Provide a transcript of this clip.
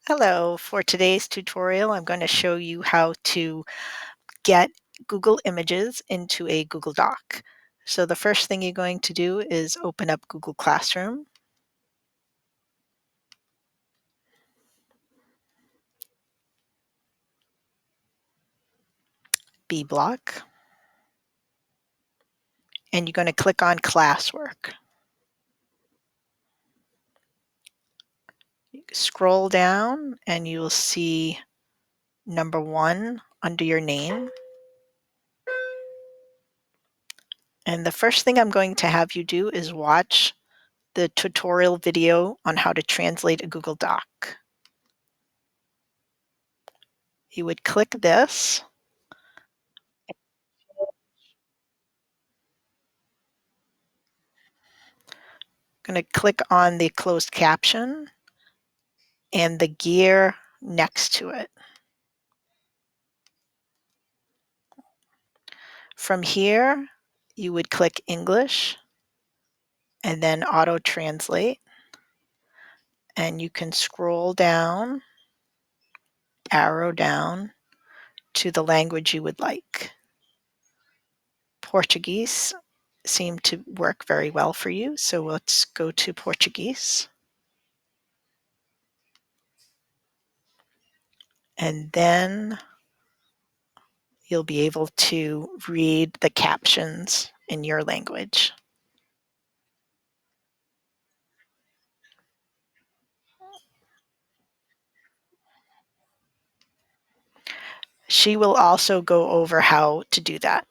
Hello, for today's tutorial, I'm going to show you how to get Google Images into a Google Doc. So the first thing you're going to do is open up Google Classroom, B block, and you're going to click on Classwork. Scroll down and you'll see number 1 under your name. And the first thing I'm going to have you do is watch the tutorial video on how to translate a Google Doc. You would click this. I'm going to click on the closed caption and the gear next to it. From here, you would click English and then auto translate, and you can scroll down, arrow down to the language you would like. Portuguese seemed to work very well for you, so let's go to Portuguese. And then you'll be able to read the captions in your language. She will also go over how to do that.